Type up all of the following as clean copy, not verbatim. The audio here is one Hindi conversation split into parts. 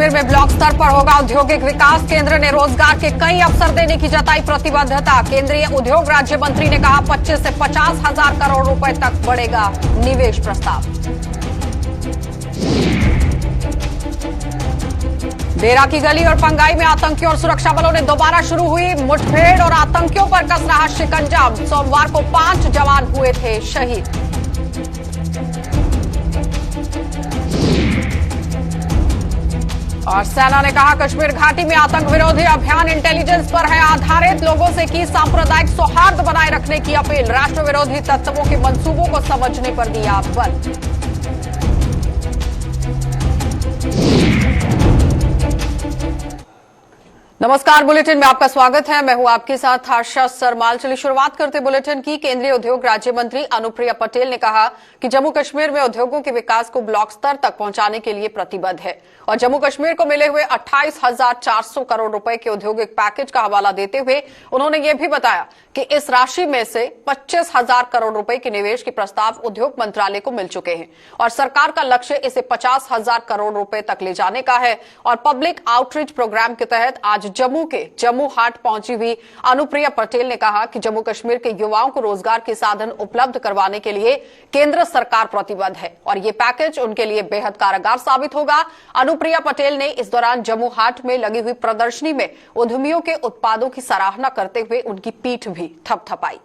कश्मीर में ब्लॉक स्तर पर होगा औद्योगिक विकास। केंद्र ने रोजगार के कई अवसर देने की जताई प्रतिबद्धता। केंद्रीय उद्योग राज्य मंत्री ने कहा 25 से 50 हजार करोड़ रुपए तक बढ़ेगा निवेश प्रस्ताव। डेरा की गली और पंगाई में आतंकियों और सुरक्षा बलों ने दोबारा शुरू हुई मुठभेड़ और आतंकियों पर कस रहा शिकंजा। सोमवार को 5 जवान हुए थे शहीद। और सेना ने कहा कश्मीर घाटी में आतंक विरोधी अभियान इंटेलिजेंस पर है आधारित। लोगों से की सांप्रदायिक सौहार्द बनाए रखने की अपील। राष्ट्र विरोधी तत्वों के मंसूबों को समझने पर दिया बल। नमस्कार, बुलेटिन में आपका स्वागत है। मैं हूं आपके साथ हर्षा सरमाल। चलिए शुरुआत करते बुलेटिन की। केंद्रीय उद्योग राज्य मंत्री अनुप्रिया पटेल ने कहा कि जम्मू कश्मीर में उद्योगों के विकास को ब्लॉक स्तर तक पहुंचाने के लिए प्रतिबद्ध है और जम्मू कश्मीर को मिले हुए 28,400 करोड़ रुपए के औद्योगिक पैकेज का हवाला देते हुए उन्होंने ये भी बताया कि इस राशि में से 25,000 करोड़ रुपए के निवेश के प्रस्ताव उद्योग मंत्रालय को मिल चुके हैं और सरकार का लक्ष्य इसे 50,000 करोड़ रुपए तक ले जाने का है। और पब्लिक आउटरीच प्रोग्राम के तहत आज जम्मू के जम्मू हाट पहुंची हुई अनुप्रिया पटेल ने कहा कि जम्मू कश्मीर के युवाओं को रोजगार के साधन उपलब्ध करवाने के लिए केंद्र सरकार प्रतिबद्ध है और ये पैकेज उनके लिए बेहद कारगर साबित होगा। अनुप्रिया पटेल ने इस दौरान जम्मू हाट में लगी हुई प्रदर्शनी में उद्यमियों के उत्पादों की सराहना करते हुए उनकी पीठ भी थपथपाई।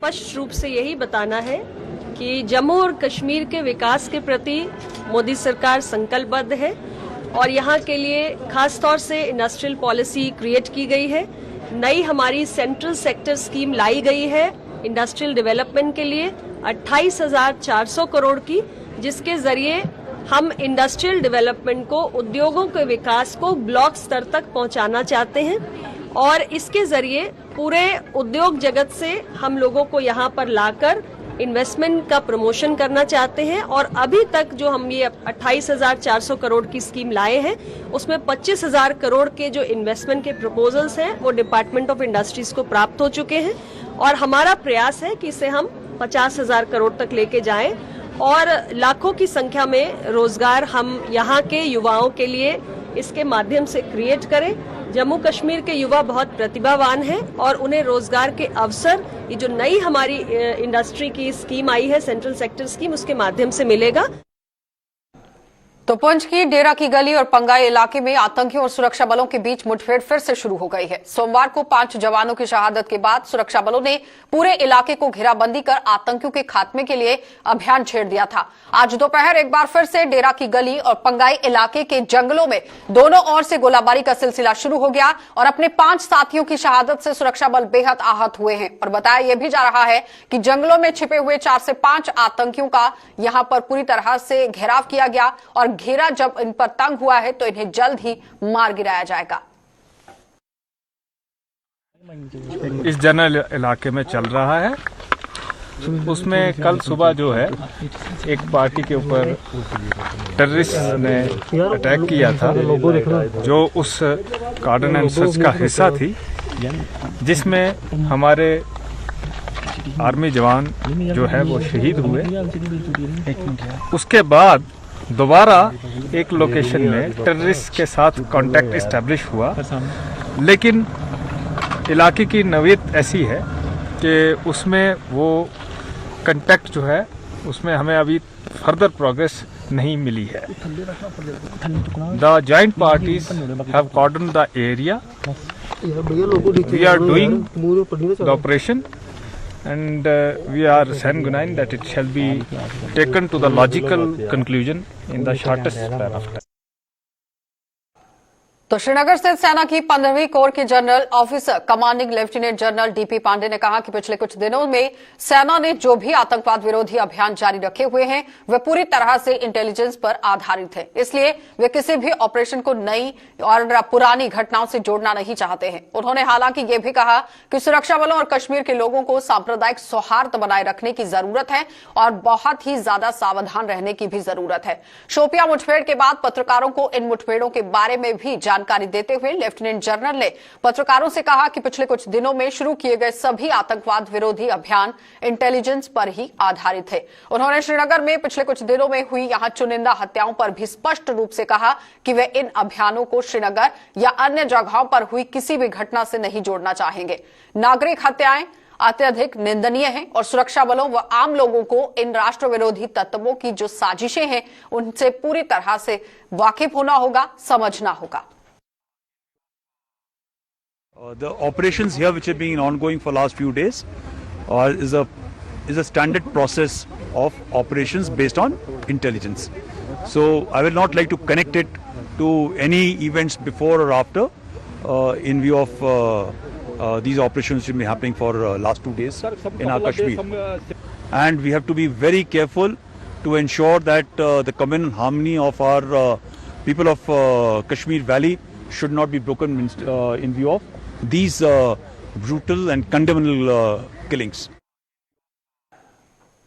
स्पष्ट रूप से यही बताना है कि जम्मू और कश्मीर के विकास के प्रति मोदी सरकार संकल्पबद्ध है और यहाँ के लिए खास तौर से इंडस्ट्रियल पॉलिसी क्रिएट की गई है। नई हमारी सेंट्रल सेक्टर स्कीम लाई गई है इंडस्ट्रियल डेवलपमेंट के लिए 28,400 करोड़ की, जिसके जरिए हम इंडस्ट्रियल डेवलपमेंट को, उद्योगों के विकास को ब्लॉक स्तर तक पहुंचाना चाहते हैं और इसके जरिए पूरे उद्योग जगत से हम लोगों को यहाँ पर लाकर इन्वेस्टमेंट का प्रमोशन करना चाहते हैं। और अभी तक जो हम ये 28,400 करोड़ की स्कीम लाए हैं उसमें 25,000 करोड़ के जो इन्वेस्टमेंट के प्रपोजल्स हैं वो डिपार्टमेंट ऑफ इंडस्ट्रीज को प्राप्त हो चुके हैं और हमारा प्रयास है कि इसे हम 50,000 करोड़ तक लेके जाएं और लाखों की संख्या में रोजगार हम यहाँ के युवाओं के लिए इसके माध्यम से क्रिएट करें। जम्मू कश्मीर के युवा बहुत प्रतिभावान हैं और उन्हें रोजगार के अवसर, ये जो नई हमारी इंडस्ट्री की स्कीम आई है सेंट्रल सेक्टर स्कीम, उसके माध्यम से मिलेगा। तो पुंछ की डेरा की गली और पंगाई इलाके में आतंकियों और सुरक्षा बलों के बीच मुठभेड़ फिर से शुरू हो गई है। सोमवार को 5 जवानों की शहादत के बाद सुरक्षा बलों ने पूरे इलाके को घेराबंदी कर आतंकियों के खात्मे के लिए अभियान छेड़ दिया था। आज दोपहर एक बार फिर से डेरा की गली और पंगाई इलाके के जंगलों में दोनों ओर से गोलाबारी का सिलसिला शुरू हो गया और अपने 5 साथियों की शहादत से सुरक्षा बल बेहद आहत हुए हैं। और बताया यह भी जा रहा है कि जंगलों में छिपे हुए 4 से 5 आतंकियों का यहां पर पूरी तरह से घेराव किया गया और घेरा जब इन पर तंग हुआ है तो इन्हें जल्द ही मार गिराया जाएगा। इस जनरल इलाके में चल रहा है, उसमें कल सुबह जो है एक पार्टी के ऊपर टेररिस्ट ने अटैक किया था जो उस कार्डन एंड सर्च का हिस्सा थी, जिसमें हमारे आर्मी जवान जो है वो शहीद हुए। उसके बाद दोबारा एक लोकेशन में टेररिस्ट के साथ कांटेक्ट एस्टैब्लिश हुआ, लेकिन इलाके की नवीयत ऐसी है कि उसमें वो कांटेक्ट जो है उसमें हमें अभी फर्दर प्रोग्रेस नहीं मिली है। The joint parties have cordon the area, we are doing the operation and we are sanguine that it shall be taken to the logical conclusion in the shortest span of time. तो श्रीनगर स्थित सेना की 15वीं कोर के general officer commanding lieutenant general DP Pande ने कहा कि पिछले कुछ दिनों में सेना ने जो भी आतंकवाद विरोधी अभियान जारी रखे हुए हैं वे पूरी तरह से इंटेलिजेंस पर आधारित है, इसलिए वे किसी भी ऑपरेशन को नई और पुरानी घटनाओं से जोड़ना नहीं चाहते हैं। उन्होंने हालांकि ये भी कहा कि सुरक्षा बलों और कश्मीर के लोगों को सांप्रदायिक सौहार्द बनाए रखने की जरूरत है और बहुत ही ज्यादा सावधान रहने की भी जरूरत है। शोपियां मुठभेड़ के बाद पत्रकारों को इन मुठभेड़ों के बारे में भी जानकारी जानकारी देते हुए लेफ्टिनेंट जनरल ने पत्रकारों से कहा कि पिछले कुछ दिनों में शुरू किए गए सभी आतंकवाद विरोधी अभियान इंटेलिजेंस पर ही आधारित थे। उन्होंने श्रीनगर में पिछले कुछ दिनों में हुई यहां चुनिंदा हत्याओं पर भी स्पष्ट रूप से कहा कि वे इन अभियानों को श्रीनगर या अन्य जगहों पर हुई किसी भी घटना से नहीं जोड़ना चाहेंगे। नागरिक हत्याएं अत्यधिक निंदनीय है और सुरक्षा बलों व आम लोगों को इन राष्ट्र विरोधी तत्वों की जो साजिशें हैं उनसे पूरी तरह से वाकिफ होना होगा, समझना होगा। The operations here, which have been ongoing for last few days, is a standard process of operations based on intelligence. So I will not like to connect it to any events before or after, in view of these operations which have been happening for last 2 days in our Kashmir. And we have to be very careful to ensure that the common harmony of our people of Kashmir Valley should not be broken in view of these brutal and condemnable killings.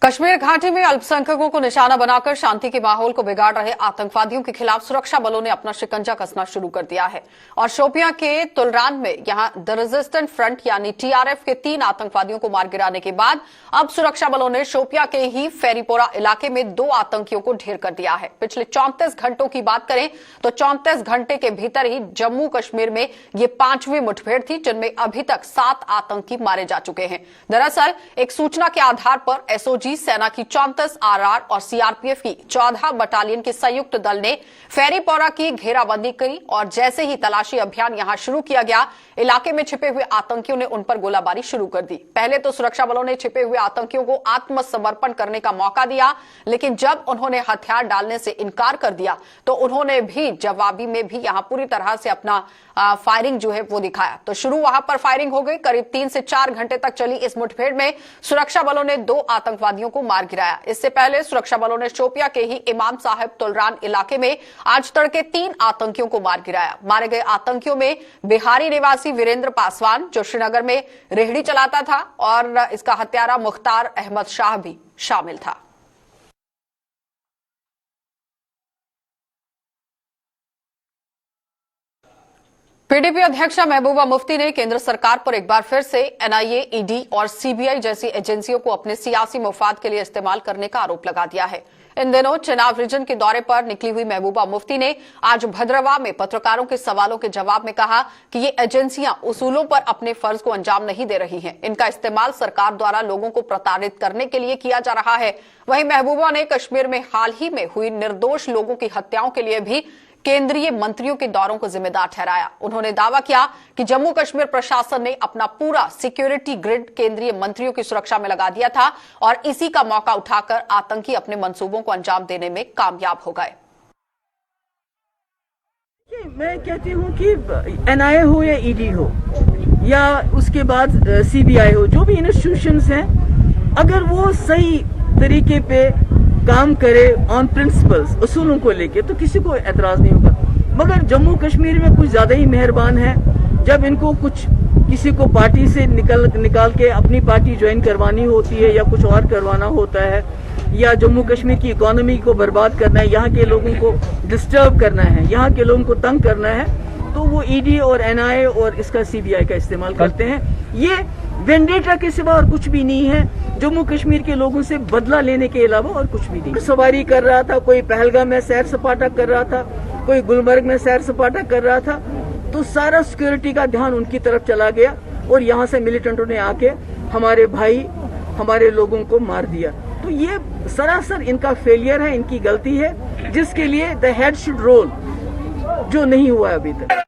Kashmir घाटी में अल्पसंख्यकों को निशाना बनाकर शांति के माहौल को बिगाड़ रहे आतंकवादियों के खिलाफ सुरक्षा बलों ने अपना शिकंजा कसना शुरू कर दिया है और शोपियां के तुलरान में यहां द रेजिस्टेंट फ्रंट यानी टीआरएफ के 3 आतंकवादियों को मार गिराने के बाद अब सुरक्षा बलों ने शोपियां के ही फेरीपोरा इलाके में 2 आतंकियों को ढेर कर दिया है। पिछले 34 घंटों की बात करें तो 34 घंटे के भीतर ही जम्मू कश्मीर में ये 5वीं मुठभेड़ थी जिनमें अभी तक 7 आतंकी मारे जा चुके हैं। दरअसल एक सूचना के आधार पर एसओजी सेना की 34 आरआर और सीआरपीएफ की 14 बटालियन के संयुक्त दल ने फेरीपोरा की घेराबंदी की और जैसे ही तलाशी अभियान यहां शुरू किया गया, इलाके में छिपे हुए आतंकियों ने उन पर गोलाबारी शुरू कर दी। पहले तो सुरक्षा बलों ने छिपे हुए आतंकियों को आत्मसमर्पण करने का मौका दिया, लेकिन जब उन्होंने हथियार डालने से इनकार कर दिया तो उन्होंने भी जवाबी में भी यहां पूरी तरह से अपना फायरिंग जो है वो दिखाया। तो शुरू वहां पर फायरिंग हो गई। करीब 3 से 4 घंटे तक चली इस मुठभेड़ में सुरक्षा बलों ने 2 आतंकवादियों को मार गिराया। इससे पहले सुरक्षा बलों ने शोपिया के ही इमाम साहब तुलरान इलाके में आज तड़के 3 आतंकियों को मार गिराया। मारे गए आतंकियों में बिहारी निवासी वीरेंद्र पासवान जो श्रीनगर में रेहड़ी चलाता था और इसका हत्यारा मुख्तार अहमद शाह भी शामिल था। पीडीपी अध्यक्षा महबूबा मुफ्ती ने केंद्र सरकार पर एक बार फिर से एनआईए, ईडी और सीबीआई जैसी एजेंसियों को अपने सियासी मुफाद के लिए इस्तेमाल करने का आरोप लगा दिया है। इन दिनों चुनाव रीजन के दौरे पर निकली हुई महबूबा मुफ्ती ने आज भद्रवाह में पत्रकारों के सवालों के जवाब में कहा कि ये एजेंसियां उसूलों पर अपने फर्ज को अंजाम नहीं दे रही हैं। इनका इस्तेमाल सरकार द्वारा लोगों को प्रताड़ित करने के लिए किया जा रहा है। वहीं महबूबा ने कश्मीर में हाल ही में हुई निर्दोष लोगों की हत्याओं के लिए भी केंद्रीय मंत्रियों के दौरों को जिम्मेदार ठहराया। उन्होंने दावा किया कि जम्मू कश्मीर प्रशासन ने अपना पूरा सिक्योरिटी ग्रिड केंद्रीय मंत्रियों की सुरक्षा में लगा दिया था और इसी का मौका उठाकर आतंकी अपने मंसूबों को अंजाम देने में कामयाब हो गए। मैं कहती हूँ कि एनआईए हो या ईडी हो या उसके बाद सीबीआई हो, जो भी इंस्टीट्यूशंस हैं, अगर वो सही तरीके पे काम करे ऑन प्रिंसिपल्स, उसूलों को लेके, तो किसी को एतराज नहीं होगा। मगर जम्मू कश्मीर में कुछ ज्यादा ही मेहरबान है। जब इनको कुछ किसी को पार्टी से निकाल के अपनी पार्टी ज्वाइन करवानी होती है या कुछ और करवाना होता है या जम्मू कश्मीर की इकोनॉमी को बर्बाद करना है, यहाँ के लोगों को डिस्टर्ब करना है, यहाँ के लोगों को तंग करना है, तो वो ईडी और एनआईए और इसका सीबीआई का इस्तेमाल करते हैं। ये वेंडेटा के सिवा और कुछ भी नहीं है। जम्मू कश्मीर के लोगों से बदला लेने के अलावा और कुछ भी नहीं। सवारी कर रहा था, कोई पहलगाम में सैर सपाटा कर रहा था, कोई गुलमर्ग में सैर सपाटा कर रहा था, तो सारा सिक्योरिटी का ध्यान उनकी तरफ चला गया और यहाँ से मिलिटेंटों ने आके हमारे भाई, हमारे लोगों को मार दिया। तो ये सरासर इनका फेलियर है, इनकी गलती है, जिसके लिए द हेड शुड रोल, जो नहीं हुआ अभी तक।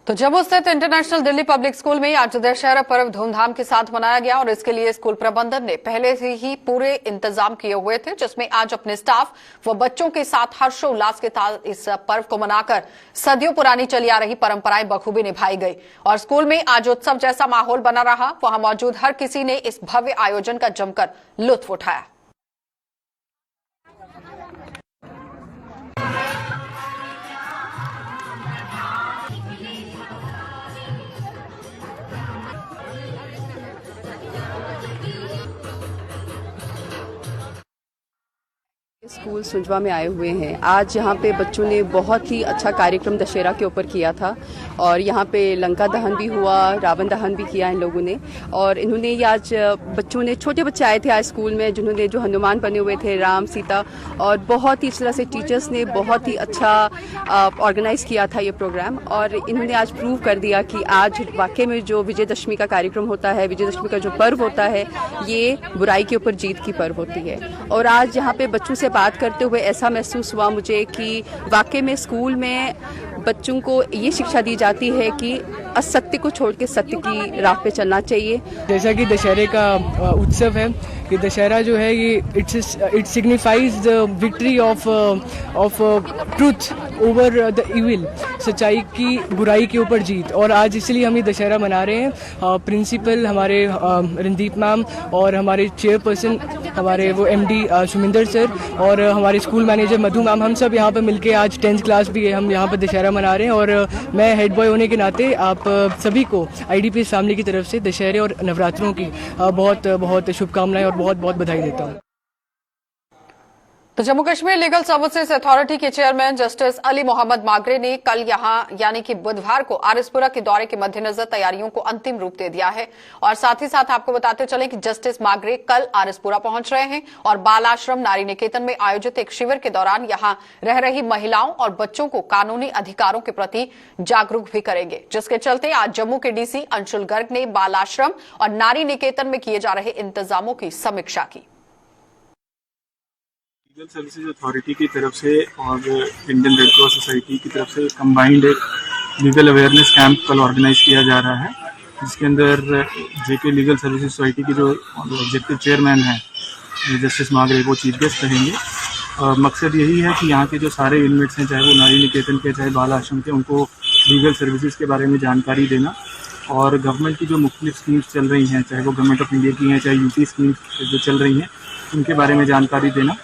तो जम्मू स्थित इंटरनेशनल दिल्ली पब्लिक स्कूल में आज दशहरा पर्व धूमधाम के साथ मनाया गया और इसके लिए स्कूल प्रबंधन ने पहले से ही पूरे इंतजाम किए हुए थे, जिसमें आज अपने स्टाफ व बच्चों के साथ हर्षोल्लास के साथ इस पर्व को मनाकर सदियों पुरानी चली आ रही परंपराएं बखूबी निभाई गई और स्कूल में आज उत्सव जैसा माहौल बना रहा। वहां मौजूद हर किसी ने इस भव्य आयोजन का जमकर लुत्फ उठाया। स्कूल सुंजवा में आए हुए हैं। आज यहाँ पे बच्चों ने बहुत ही अच्छा कार्यक्रम दशहरा के ऊपर किया था और यहाँ पे लंका दहन भी हुआ, रावण दहन भी किया इन लोगों ने। और इन्होंने ये आज बच्चों ने, छोटे बच्चे आए थे आज स्कूल में जिन्होंने जो हनुमान बने हुए थे, राम सीता, और बहुत ही इस तरह से टीचर्स ने बहुत ही अच्छा ऑर्गेनाइज किया था ये प्रोग्राम। और इन्होंने आज प्रूव कर दिया कि आज वाकई में जो विजयदशमी का कार्यक्रम होता है, विजयदशमी का जो पर्व होता है, ये बुराई के ऊपर जीत की पर्व होती है। और आज यहाँ पे बच्चों से बात करते हुए ऐसा महसूस हुआ मुझे कि वाकई में स्कूल में बच्चों को ये शिक्षा दी जाती है कि असत्य को छोड़ के सत्य की राह पे चलना चाहिए। जैसा कि दशहरे का उत्सव है कि दशहरा जो है ये it signifies the victory of truth over the evil, सच्चाई की बुराई के ऊपर जीत। और आज इसलिए हम ये दशहरा मना रहे हैं। प्रिंसिपल हमारे रणदीप मैम और हमारे चेयरपर्सन हमारे वो एमडी सुमिंदर सर और हमारे स्कूल मैनेजर मधु मैम, हम सब यहाँ पे मिलके आज 10th क्लास भी है, हम यहाँ पे दशहरा मना रहे हैं। और मैं हेड बॉय होने के नाते आप सभी को IDPS फैमिली की तरफ से दशहरे और नवरात्रों की बहुत बहुत शुभकामनाएं और बहुत बहुत बधाई देता हूँ। तो Jammu Kashmir legal services authority के चेयरमैन जस्टिस अली मोहम्मद मागरे ने कल यहां यानी कि बुधवार को आरएसपुरा के दौरे के मद्देनजर तैयारियों को अंतिम रूप दे दिया है। और साथ ही साथ आपको बताते चलें कि जस्टिस मागरे कल आरएसपुरा पहुंच रहे हैं और बाल आश्रम नारी निकेतन में आयोजित एक शिविर के दौरान यहां रह रही महिलाओं और बच्चों को कानूनी अधिकारों के प्रति जागरूक भी करेंगे, जिसके चलते आज जम्मू के डीसी अंशुल गर्ग ने बाल आश्रम और नारी निकेतन में किए जा रहे इंतजामों की समीक्षा की। लीगल सर्विसेज अथॉरिटी की तरफ से और इंडियन रेड क्रॉस सोसाइटी की तरफ से कंबाइंड एक लीगल अवेयरनेस कैंप कल ऑर्गेनाइज किया जा रहा है, जिसके अंदर जेके लीगल सर्विसेज सोसाइटी की जो एग्जीक्यूटिव चेयरमैन हैं जस्टिस मागरे, वो चीफ गेस्ट रहेंगे। मकसद यही है कि यहाँ के जो सारे इनमेट्स हैं, चाहे वो नारी निकेतन के, चाहे बाल आश्रम के, उनको लीगल सर्विसेज के बारे में जानकारी देना और गवर्नमेंट की जो मुख्तलिफ स्कीम्स चल रही हैं, चाहे वो गवर्नमेंट ऑफ इंडिया की हैं, चाहे यूपी स्कीम्स जो चल रही हैं, उनके बारे में जानकारी देना।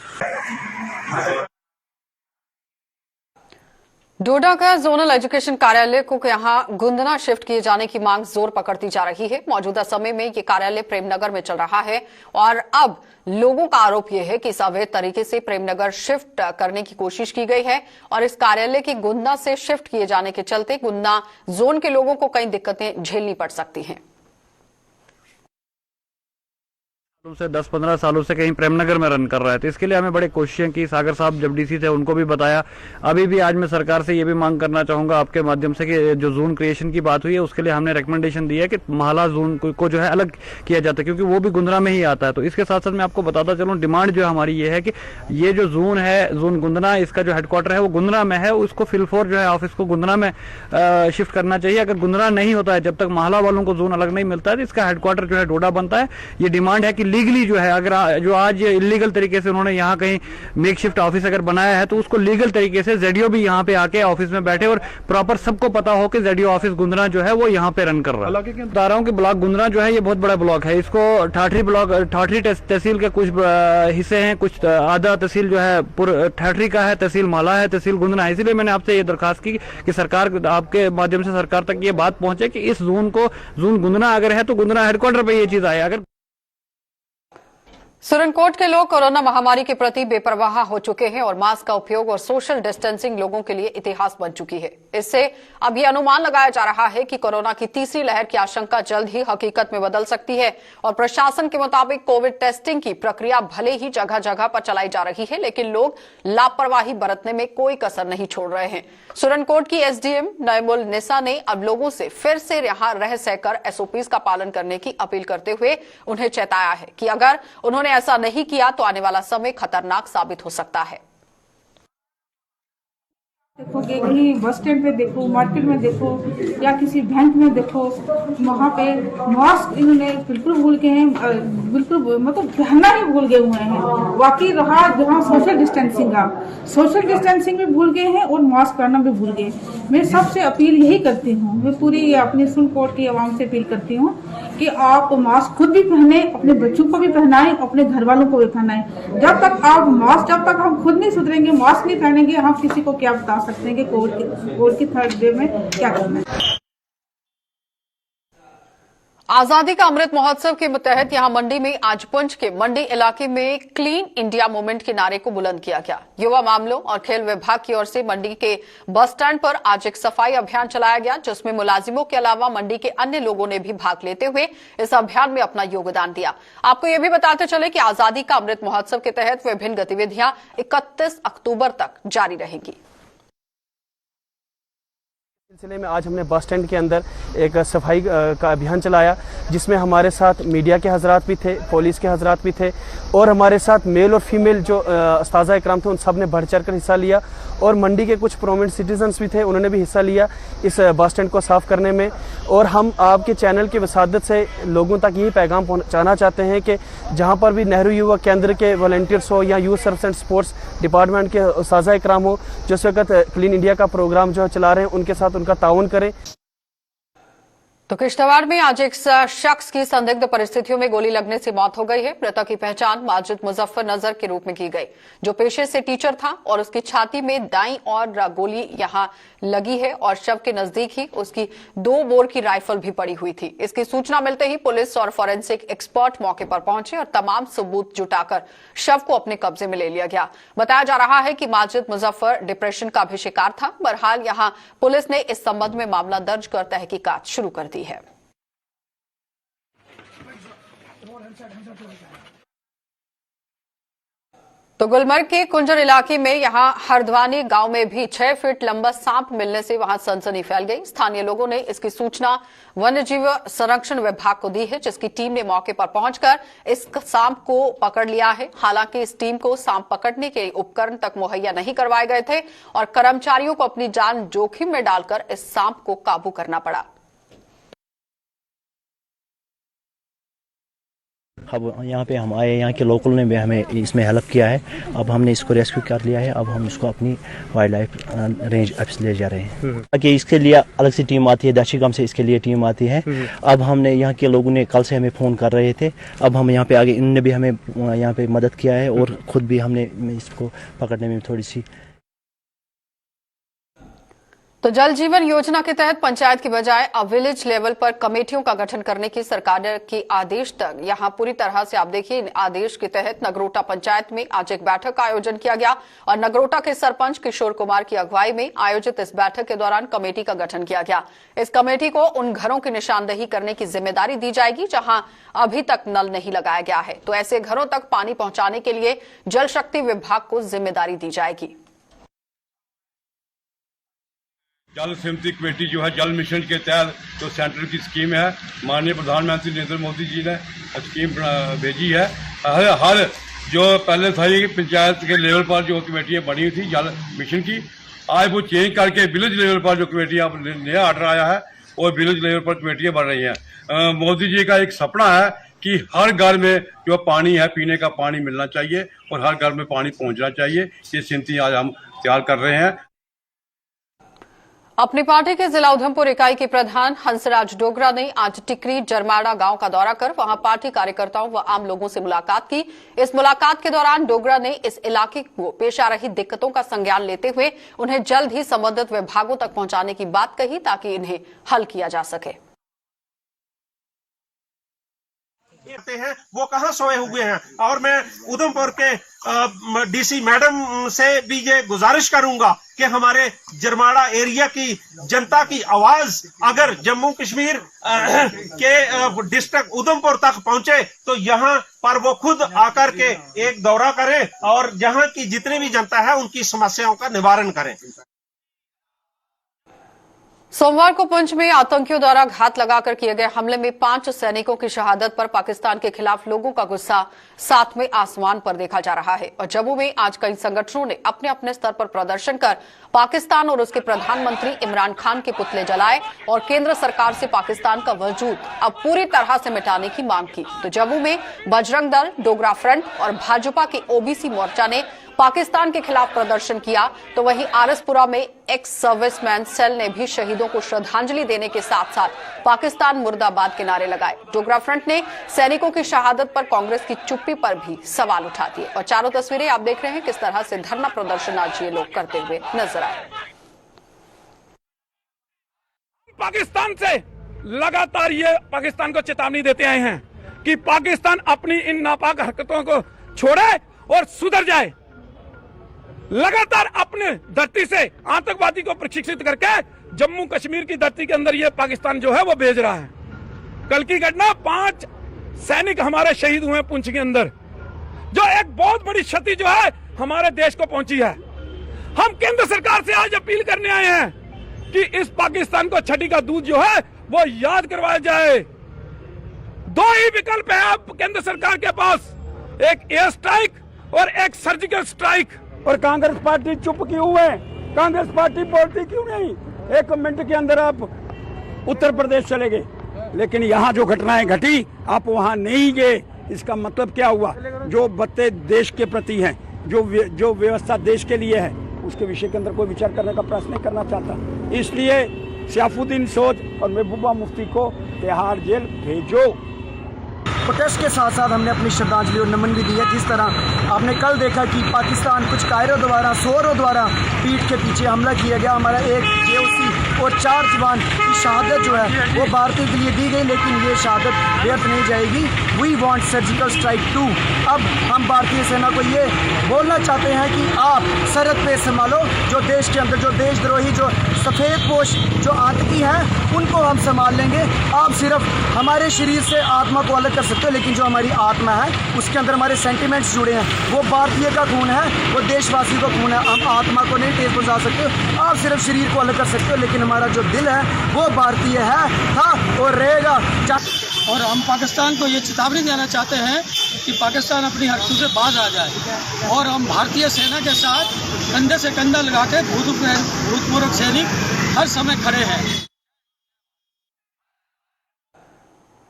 डोडा का जोनल एजुकेशन कार्यालय को यहां गुंदना शिफ्ट किए जाने की मांग जोर पकड़ती जा रही है। मौजूदा समय में ये कार्यालय प्रेमनगर में चल रहा है और अब लोगों का आरोप यह है कि इस अवैध तरीके से प्रेमनगर शिफ्ट करने की कोशिश की गई है और इस कार्यालय की गुंदना से शिफ्ट किए जाने के चलते गुंदना जोन के लोगों को कई दिक्कतें झेलनी पड़ सकती हैं। से 10-15 सालों से कहीं प्रेमनगर में रन कर रहा है, तो इसके लिए हमें बड़े कोशिशें की। सागर साहब जब डीसी थे उनको भी बताया। अभी भी आज मैं सरकार से ये भी मांग करना चाहूंगा आपके माध्यम से कि जो जोन क्रिएशन की बात हुई है उसके लिए हमने रिकमेंडेशन दी है कि माला जोन को जो है अलग किया जाता है, क्योंकि वो भी गुंदना में ही आता है। तो इसके साथ साथ मैं आपको बताता चलूँ, डिमांड जो हमारी ये है कि ये जो जोन है, जोन गुंदना, इसका जो हेडक्वार्टर है वो गुंदना में है, उसको फिलफोर जो है ऑफिस को गुंदना में शिफ्ट करना चाहिए। अगर गुंदना नहीं होता है, जब तक माला वालों को जोन अलग नहीं मिलता है, तो इसका हेडक्वार्टर जो है डोडा बनता है। ये डिमांड है कि लीगली जो है, अगर जो आज इलीगल तरीके से उन्होंने यहाँ कहीं मेकशिफ्ट ऑफिस अगर बनाया है, तो उसको लीगल तरीके से जेडीओ भी यहाँ पे आके ऑफिस में बैठे और प्रॉपर सबको पता हो कि जेडीओ ऑफिस गुंदना जो है वो यहाँ पे रन कर रहा है। बता रहा हूँ कि ब्लॉक गुंदना जो है ये बहुत बड़ा ब्लॉक है। इसको ठाठरी ब्लॉक, ठाठरी तहसील के कुछ हिस्से हैं, कुछ आधा तहसील जो है ठाठरी का है, तहसील माला है, तहसील गुंदना है। इसीलिए मैंने आपसे ये दरखास्त की कि सरकार, आपके माध्यम से सरकार तक ये बात पहुंचे कि इस जोन को, जोन गुंदना अगर है तो गुंदना हेडक्वार्टर पे ये चीज आए। अगर सुरनकोट के लोग कोरोना महामारी के प्रति बेपरवाह हो चुके हैं और मास्क का उपयोग और सोशल डिस्टेंसिंग लोगों के लिए इतिहास बन चुकी है। इससे अब यह अनुमान लगाया जा रहा है कि कोरोना की तीसरी लहर की आशंका जल्द ही हकीकत में बदल सकती है और प्रशासन के मुताबिक कोविड टेस्टिंग की प्रक्रिया भले ही जगह जगह पर चलाई जा रही है, लेकिन लोग लापरवाही बरतने में कोई कसर नहीं छोड़ रहे हैं। सुरनकोट की एसडीएम नईमुल निसा ने अब लोगों से फिर से यहां रह सहकर एसओपीज का पालन करने की अपील करते हुए उन्हें चेताया है कि अगर उन्होंने ऐसा नहीं किया तो आने वाला समय खतरनाक साबित हो सकता है। देखोगे कहीं बस स्टैंड पे देखो, मार्केट में देखो या किसी बैंक में देखो, वहाँ पे मास्क इन्होंने बिल्कुल भूल गए हैं, बिल्कुल मतलब पहनना ही भूल गए हुए हैं। बाकी रहा जहाँ सोशल डिस्टेंसिंग का, सोशल डिस्टेंसिंग भी भूल गए हैं और मास्क पहनना भी भूल गए। मैं सबसे अपील यही करती हूँ, मैं पूरी अपनी सुरनकोट की आवाम से अपील करती हूँ कि आप मास्क खुद भी पहने, अपने बच्चों को भी पहनाएं, अपने घर वालों को भी पहनाएं। जब तक आप मास्क, जब तक हम खुद नहीं सुधरेंगे, मास्क नहीं पहनेंगे, हम किसी को क्या बता सकते हैं कि कोविड की थर्ड वेव में क्या करना है। आजादी का अमृत महोत्सव के तहत यहां मंडी में आज पुंछ के मंडी इलाके में क्लीन इंडिया मूवमेंट के नारे को बुलंद किया गया। युवा मामलों और खेल विभाग की ओर से मंडी के बस स्टैंड पर आज एक सफाई अभियान चलाया गया, जिसमें मुलाजिमों के अलावा मंडी के अन्य लोगों ने भी भाग लेते हुए इस अभियान में अपना योगदान दिया। आपको यह भी बताते चले कि आजादी का अमृत महोत्सव के तहत विभिन्न गतिविधियां 31 अक्टूबर तक जारी रहेंगी। सिलसिले में आज हमने बस स्टैंड के अंदर एक सफाई का अभियान चलाया, जिसमें हमारे साथ मीडिया के हजरात भी थे, पुलिस के हजरात भी थे और हमारे साथ मेल और फीमेल जो उस्ताज़ा इकराम थे उन सब ने बढ़ चढ़कर हिस्सा लिया और मंडी के कुछ प्रोमिनेंट सिटीजन्स भी थे, उन्होंने भी हिस्सा लिया इस बस स्टैंड को साफ करने में। और हम आपके चैनल की वसादत से लोगों तक यही पैगाम पहुँचाना चाहते हैं कि जहाँ पर भी नेहरू युवा केंद्र के वॉलंटियर्स हो या youth service and sports department के उस्ताज़ा इकराम हो जो इस वक्त क्लीन इंडिया का प्रोग्राम जो चला रहे हैं, उनके साथ उनका ताउन करें। तो किश्तवाड़ में आज एक शख्स की संदिग्ध परिस्थितियों में गोली लगने से मौत हो गई है। मृतक की पहचान माजिद मुजफ्फर नजर के रूप में की गई, जो पेशे से टीचर था और उसकी छाती में दाईं और गोली यहां लगी है और शव के नजदीक ही उसकी 2 बोर की राइफल भी पड़ी हुई थी। इसकी सूचना मिलते ही पुलिस और फॉरेंसिक एक्सपर्ट मौके पर पहुंचे और तमाम सबूत जुटाकर शव को अपने कब्जे में ले लिया गया। बताया जा रहा है कि माजिद मुजफ्फर डिप्रेशन का भी शिकार था। बहरहाल यहां पुलिस ने इस संबंध में मामला दर्ज कर तहकीकात शुरू कर दी है। तो गुलमर्ग के कुंजर इलाके में यहां हरद्वानी गांव में भी 6 फीट लंबा सांप मिलने से वहां सनसनी फैल गई। स्थानीय लोगों ने इसकी सूचना वन्यजीव संरक्षण विभाग को दी है, जिसकी टीम ने मौके पर पहुंचकर इस सांप को पकड़ लिया है। हालांकि इस टीम को सांप पकड़ने के उपकरण तक मुहैया नहीं करवाए गए थे और कर्मचारियों को अपनी जान जोखिम में डालकर इस सांप को काबू करना पड़ा। अब यहाँ पे हम आए, यहाँ के लोकल ने भी हमें इसमें हेल्प किया है। अब हमने इसको रेस्क्यू कर लिया है। अब हम इसको अपनी वाइल्ड लाइफ रेंज ऑफिस ले जा रहे हैं कि इसके लिए अलग से टीम आती है, दशीगम से इसके लिए टीम आती है। अब हमने यहाँ के लोगों ने कल से हमें फ़ोन कर रहे थे। अब हम यहाँ पे आगे, इन्होंने भी हमें यहाँ पे मदद किया है और ख़ुद भी हमने इसको पकड़ने में थोड़ी सी। तो जल जीवन योजना के तहत पंचायत की बजाय अब विलेज लेवल पर कमेटियों का गठन करने की सरकार के आदेश तक यहां पूरी तरह से आप देखिए, आदेश के तहत नगरोटा पंचायत में आज एक बैठक का आयोजन किया गया और नगरोटा के सरपंच किशोर कुमार की अगुवाई में आयोजित इस बैठक के दौरान कमेटी का गठन किया गया। इस कमेटी को उन घरों की निशानदेही करने की जिम्मेदारी दी जाएगी जहां अभी तक नल नहीं लगाया गया है। तो ऐसे घरों तक पानी पहुंचाने के लिए जल शक्ति विभाग को जिम्मेदारी दी जाएगी। जल समिति कमेटी जो है जल मिशन के तहत जो सेंटर की स्कीम है, माननीय प्रधानमंत्री नरेंद्र मोदी जी ने स्कीम भेजी है। हर जो पहले था कि पंचायत के लेवल पर जो कमेटियाँ बनी थी जल मिशन की, आज वो चेंज करके विलेज लेवल पर जो कमेटियाँ नया ऑर्डर आया है और विलेज लेवल पर कमेटियाँ बन रही हैं। मोदी जी का एक सपना है कि हर घर में जो पानी है, पीने का पानी मिलना चाहिए और हर घर में पानी पहुँचना चाहिए। ये समिति आज हम तैयार कर रहे हैं। अपनी पार्टी के जिला उधमपुर इकाई के प्रधान हंसराज डोगरा ने आज टिकरी जरमाड़ा गांव का दौरा कर वहां पार्टी कार्यकर्ताओं व आम लोगों से मुलाकात की। इस मुलाकात के दौरान डोगरा ने इस इलाके को पेश आ रही दिक्कतों का संज्ञान लेते हुए उन्हें जल्द ही संबंधित विभागों तक पहुंचाने की बात कही ताकि इन्हें हल किया जा सके। हैं वो कहाँ सोए हुए हैं और मैं उधमपुर के डीसी मैडम से भी ये गुजारिश करूंगा कि हमारे जरमाड़ा एरिया की जनता की आवाज अगर जम्मू कश्मीर के डिस्ट्रिक्ट उधमपुर तक पहुंचे तो यहाँ पर वो खुद आकर के एक दौरा करें और यहाँ की जितनी भी जनता है उनकी समस्याओं का निवारण करें। सोमवार को पुंछ में आतंकियों द्वारा घात लगाकर किए गए हमले में 5 सैनिकों की शहादत पर पाकिस्तान के खिलाफ लोगों का गुस्सा 7वें आसमान पर देखा जा रहा है और जम्मू में आज कई संगठनों ने अपने अपने स्तर पर प्रदर्शन कर पाकिस्तान और उसके प्रधानमंत्री इमरान खान के पुतले जलाए और केंद्र सरकार से पाकिस्तान का वजूद अब पूरी तरह से मिटाने की मांग की। तो जम्मू में बजरंग दल, डोगरा फ्रंट और भाजपा के ओबीसी मोर्चा ने पाकिस्तान के खिलाफ प्रदर्शन किया। तो वहीं आरएसपुरा में एक्स सर्विसमैन सेल ने भी शहीदों को श्रद्धांजलि देने के साथ साथ पाकिस्तान मुर्दाबाद के नारे लगाए। डोगरा फ्रंट ने सैनिकों की शहादत पर कांग्रेस की चुप्पी पर भी सवाल उठा दिए और चारों तस्वीरें आप देख रहे हैं किस तरह से धरना प्रदर्शन आज ये लोग करते हुए नजर आए। पाकिस्तान से लगातार ये पाकिस्तान को चेतावनी देते आए हैं कि पाकिस्तान अपनी इन नापाक हरकतों को छोड़े और सुधर जाए। लगातार अपने धरती से आतंकवादी को प्रशिक्षित करके जम्मू कश्मीर की धरती के अंदर ये पाकिस्तान जो है वो भेज रहा है। कल की घटना 5 सैनिक हमारे शहीद हुए पुंछ के अंदर, जो एक बहुत बड़ी क्षति जो है हमारे देश को पहुंची है। हम केंद्र सरकार से आज अपील करने आए हैं कि इस पाकिस्तान को छठी का दूध जो है वो याद करवाया जाए। 2 ही विकल्प है अब केंद्र सरकार के पास, एक एयर स्ट्राइक और एक सर्जिकल स्ट्राइक। और कांग्रेस पार्टी चुप क्यों है? कांग्रेस पार्टी बोलती क्यों नहीं? 1 मिनट के अंदर आप उत्तर प्रदेश चले गए, लेकिन यहाँ जो घटनाएं घटी आप वहाँ नहीं गए। इसका मतलब क्या हुआ? जो बातें देश के प्रति हैं, जो व्यवस्था देश के लिए है, उसके विषय के अंदर कोई विचार करने का प्रयास नहीं करना चाहता। इसलिए सैफुद्दीन सोज और महबूबा मुफ्ती को तिहाड़ जेल भेजो। प्रोटेस्ट के साथ साथ हमने अपनी श्रद्धांजलि और नमन भी दी है। जिस तरह आपने कल देखा कि पाकिस्तान कुछ कायरों द्वारा, सोरों द्वारा पीठ के पीछे हमला किया गया, हमारा एक JOC और 4 जवान की शहादत जो है वो भारतीय के लिए दी गई, लेकिन ये शहादत व्यर्थ नहीं जाएगी। We want surgical strike 2। अब हम भारतीय सेना को ये बोलना चाहते हैं कि आप सरहद पे संभालो, जो देश के अंदर जो देशद्रोही, जो सफ़ेद पोश, जो आतंकी हैं, उनको हम संभाल लेंगे। आप सिर्फ हमारे शरीर से आत्मा को अलग कर सकते हो, लेकिन जो हमारी आत्मा है उसके अंदर हमारे सेंटिमेंट्स जुड़े हैं। वो भारतीय का खून है, वो देशवासी का खून है। हम आत्मा को नहीं ठेस पहुंचा सकते। आप सिर्फ शरीर को अलग कर सकते हो, लेकिन हमारा जो दिल है वो भारतीय है, था और रहेगा। और हम पाकिस्तान को ये चेतावनी देना चाहते हैं कि पाकिस्तान अपनी हरकतों से बाज आ जाए, और हम भारतीय सेना के साथ कंधे से कंधा लगा के भूतपूर्व सैनिक हर समय खड़े हैं।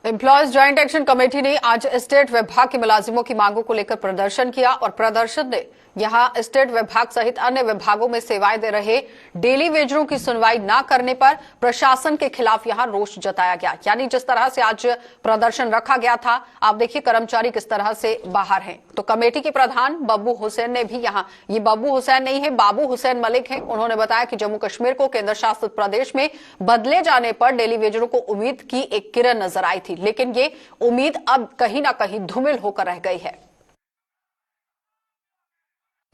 एम्प्लॉयज ज्वाइंट एक्शन कमेटी ने आज स्टेट विभाग के मुलाजिमों की मांगों को लेकर प्रदर्शन किया और प्रदर्शन ने यहां स्टेट विभाग सहित अन्य विभागों में सेवाएं दे रहे डेली वेजरों की सुनवाई न करने पर प्रशासन के खिलाफ यहां रोष जताया गया। यानी जिस तरह से आज प्रदर्शन रखा गया था, आप देखिए कर्मचारी किस तरह से बाहर हैं। तो कमेटी के प्रधान बब्बू हुसैन ने भी यहां, ये बब्बू हुसैन नहीं है, बाबू हुसैन मलिक हैं, उन्होंने बताया कि जम्मू कश्मीर को केंद्र शासित प्रदेश में बदले जाने पर डेली वेजरों को उम्मीद की एक किरण नजर आई थी, लेकिन ये उम्मीद अब कहीं ना कहीं धूमिल होकर रह गई है।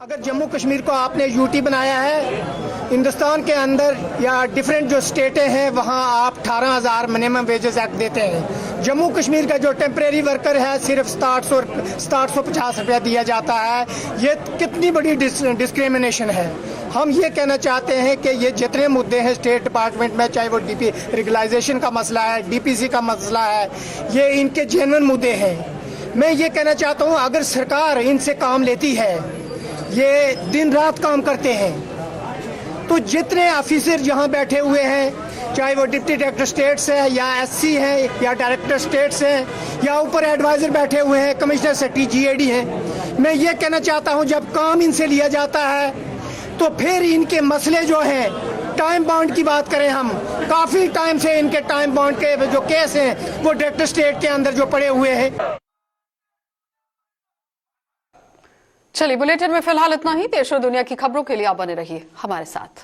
अगर जम्मू कश्मीर को आपने यूटी बनाया है, हिंदुस्तान के अंदर या डिफरेंट जो स्टेटें हैं वहाँ आप 18,000 मिनिमम वेजेस एक्ट देते हैं। जम्मू कश्मीर का जो टेम्परेरी वर्कर है सिर्फ 750 रुपया दिया जाता है। ये कितनी बड़ी डिस्क्रिमिनेशन है। हम ये कहना चाहते हैं कि ये जितने मुद्दे हैं स्टेट डिपार्टमेंट में, चाहे वो डीपी रेगुलाइजेशन का मसला है, डीपीसी का मसला है, ये इनके जेन्युइन मुद्दे हैं। मैं ये कहना चाहता हूँ अगर सरकार इनसे काम लेती है, ये दिन रात काम करते हैं, तो जितने ऑफिसर यहाँ बैठे हुए हैं, चाहे वो डिप्टी डायरेक्टर स्टेट्स है या SC हैं या डायरेक्टर स्टेट्स हैं या ऊपर एडवाइजर बैठे हुए हैं, कमिश्नर सेक्रेटरी GAD हैं, मैं ये कहना चाहता हूँ जब काम इनसे लिया जाता है तो फिर इनके मसले जो हैं, टाइम बाउंड की बात करें, हम काफ़ी टाइम से इनके टाइम बाउंड के जो केस हैं वो डायरेक्टर स्टेट के अंदर जो पड़े हुए हैं। चलिए बुलेटिन में फिलहाल इतना ही। देश और दुनिया की खबरों के लिए आप बने रहिए हमारे साथ।